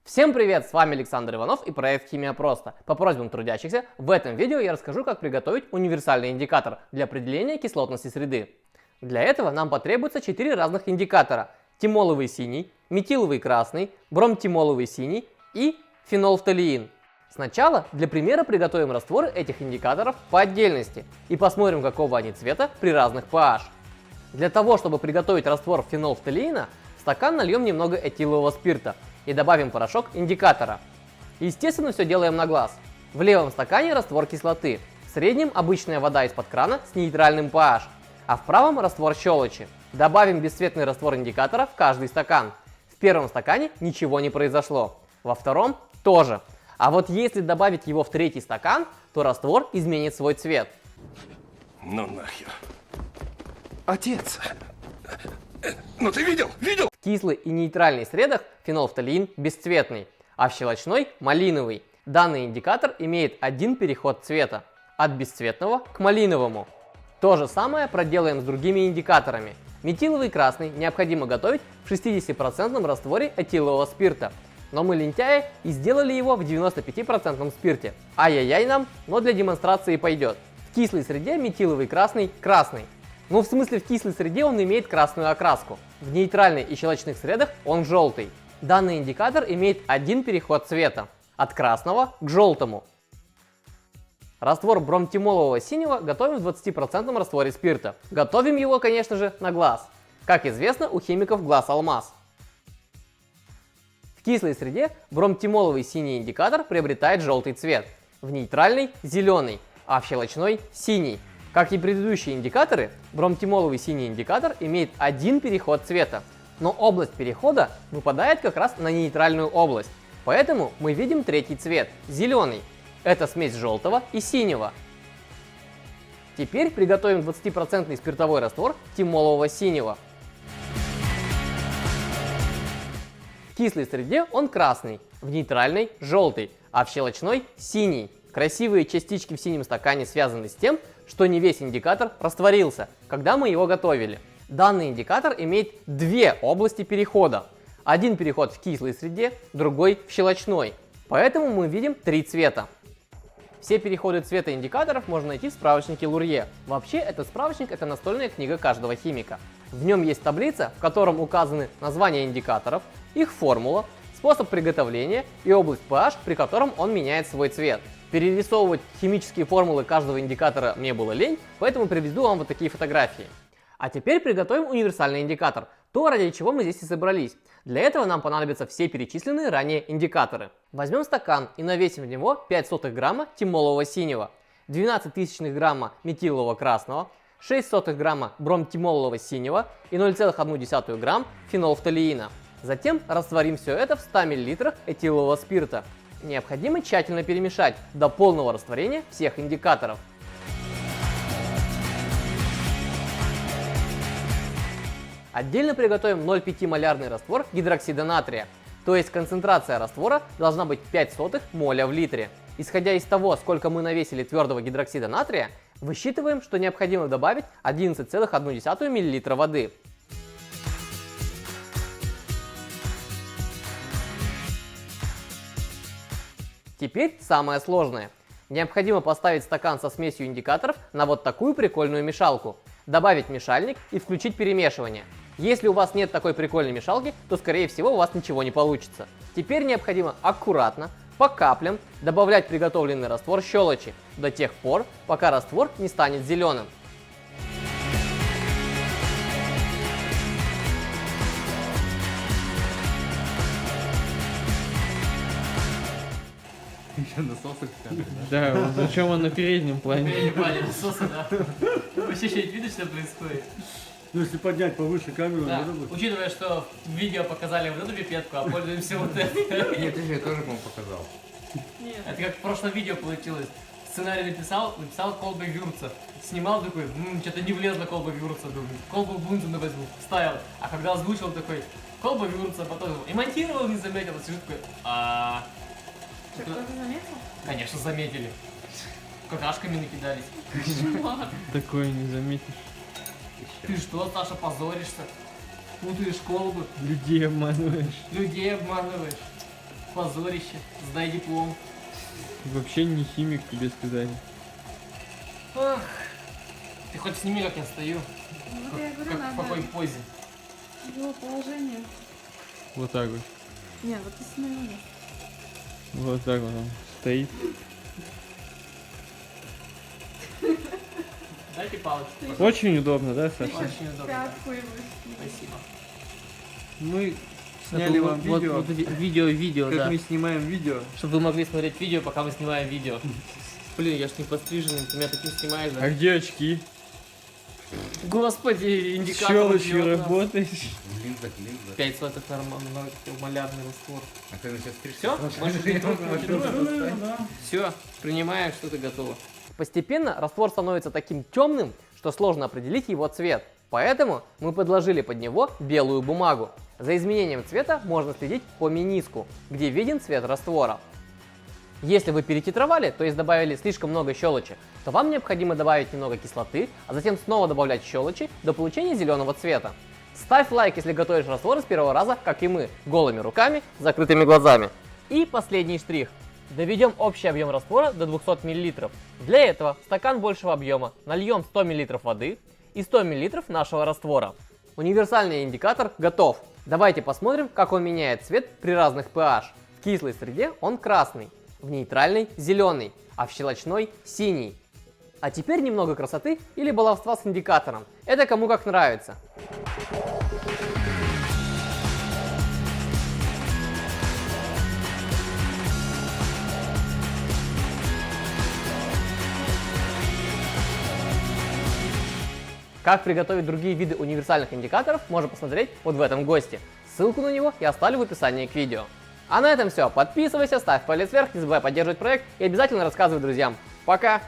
Всем привет, с вами Александр Иванов и проект Химия Просто. По просьбам трудящихся, в этом видео я расскажу, как приготовить универсальный индикатор для определения кислотности среды. Для этого нам потребуется 4 разных индикатора: тимоловый синий, метиловый красный, бромтимоловый синий и фенолфталиин. Сначала для примера приготовим растворы этих индикаторов по отдельности и посмотрим, какого они цвета при разных pH. Для того, чтобы приготовить раствор фенолфталиина, в стакан нальем немного этилового спирта и добавим порошок индикатора. Естественно, все делаем на глаз. В левом стакане раствор кислоты, в среднем обычная вода из-под крана с нейтральным pH, а в правом раствор щелочи. Добавим бесцветный раствор индикатора в каждый стакан. В первом стакане ничего не произошло, во втором тоже. А вот если добавить его в третий стакан, то раствор изменит свой цвет. Ну нахер. Отец. Ну ты видел? Видел? В кислой и нейтральной средах фенолфталиин бесцветный, а в щелочной – малиновый. Данный индикатор имеет один переход цвета – от бесцветного к малиновому. То же самое проделаем с другими индикаторами. Метиловый красный необходимо готовить в 60% растворе этилового спирта. Но мы лентяи и сделали его в 95% спирте. Ай-яй-яй нам, но для демонстрации пойдет. В кислой среде метиловый красный – красный. Ну, в смысле, в кислой среде он имеет красную окраску. В нейтральной и щелочных средах он желтый. Данный индикатор имеет один переход цвета – от красного к желтому. Раствор бромтимолового синего готовим в 20% растворе спирта. Готовим его, конечно же, на глаз. Как известно, у химиков глаз алмаз. В кислой среде бромтимоловый синий индикатор приобретает желтый цвет, в нейтральной – зеленый, а в щелочной – синий. Как и предыдущие индикаторы, бромтимоловый синий индикатор имеет один переход цвета, но область перехода выпадает как раз на нейтральную область, поэтому мы видим третий цвет – зеленый. Это смесь желтого и синего. Теперь приготовим 20% спиртовой раствор тимолового синего. В кислой среде он красный, в нейтральной – желтый, а в щелочной – синий. Красивые частички в синем стакане связаны с тем, что не весь индикатор растворился, когда мы его готовили. Данный индикатор имеет две области перехода. Один переход в кислой среде, другой в щелочной. Поэтому мы видим три цвета. Все переходы цвета индикаторов можно найти в справочнике Лурье. Вообще, этот справочник – это настольная книга каждого химика. В нем есть таблица, в котором указаны названия индикаторов, их формула, способ приготовления и область pH, при котором он меняет свой цвет. Перерисовывать химические формулы каждого индикатора мне было лень, поэтому приведу вам вот такие фотографии. А теперь приготовим универсальный индикатор, то, ради чего мы здесь и собрались. Для этого нам понадобятся все перечисленные ранее индикаторы. Возьмем стакан и навесим в него 0,05 грамма тимолового синего, 12 тысячных грамма метилового красного, 0,06 грамма бромтимолового синего и 0,1 грамм фенолфталиина. Затем растворим все это в 100 мл этилового спирта. Необходимо тщательно перемешать до полного растворения всех индикаторов. Отдельно приготовим 0,5 молярный раствор гидроксида натрия, то есть концентрация раствора должна быть 0,05 моля в литре. Исходя из того, сколько мы навесили твердого гидроксида натрия, высчитываем, что необходимо добавить 11,1 мл воды. Теперь самое сложное. Необходимо поставить стакан со смесью индикаторов на вот такую прикольную мешалку, добавить мешальник и включить перемешивание. Если у вас нет такой прикольной мешалки, то скорее всего у вас ничего не получится. Теперь необходимо аккуратно, по каплям, добавлять приготовленный раствор щелочи до тех пор, пока раствор не станет зеленым. Еще насосы камеры, Да, вот зачем он на переднем плане? переднем плане насоса, да. Вообще еще видно, что происходит. Ну если поднять повыше камеру, Да, надо будет. учитывая, что в видео показали вот эту пипетку, а пользуемся вот этой. Нет, ты же тоже, по-моему, показал. Это как в прошлом видео получилось. Сценарий написал колба Вюрца. Снимал такой, что-то не влезла колба Вюрца, думаю, колбу Бунзена возьму, вставил. А когда озвучил такой, колба Вюрца, потом и монтировал, не заметил, сижу такой, Кто-то заметил? Конечно, заметили. Какашками накидались. Такое не заметишь. Ты что, Саша, позоришься? Путаешь колбы, Людей обманываешь. людей обманываешь. Позорище, сдай диплом. Вообще не химик, тебе сказали. Ах. Ты хоть сними, как я стою. Вот я говорю, Как, в надо какой позе. его положение. Вот так вот. Нет, вот ты сними. Вот так вот он стоит. Дайте палочку. Очень удобно, да, Саша? Очень удобно. Пятку его. Спасибо. Мы сняли вам видео, Видео, как да. мы снимаем видео. Чтобы вы могли смотреть видео, пока мы снимаем видео. Блин, я ж не постриженный, ты меня таким снимаешь, да? А где очки? Господи, индикатор Щелочью бьёт нас. работаешь. Линза. 5 соток нормально, малярный раствор. А ты сейчас стричься? Все? Все, принимаем, что ты готова. Постепенно раствор становится таким темным, что сложно определить его цвет. Поэтому мы подложили под него белую бумагу. За изменением цвета можно следить по мениску, где виден цвет раствора. Если вы перетитровали, то есть добавили слишком много щелочи, то вам необходимо добавить немного кислоты, а затем снова добавлять щелочи до получения зеленого цвета. Ставь лайк, если готовишь раствор с первого раза, как и мы, голыми руками, закрытыми глазами. И последний штрих. Доведем общий объем раствора до 200 мл. Для этого в стакан большего объема нальем 100 мл воды и 100 мл нашего раствора. Универсальный индикатор готов. Давайте посмотрим, как он меняет цвет при разных pH. В кислой среде он красный, в нейтральной зеленый, а в щелочной синий. А теперь немного красоты или баловства с индикатором. Это кому как нравится. Как приготовить другие виды универсальных индикаторов, можно посмотреть вот в этом ГОСТе. Ссылку на него я оставлю в описании к видео. А на этом все. Подписывайся, ставь палец вверх, не забывай поддерживать проект и обязательно рассказывай друзьям. Пока!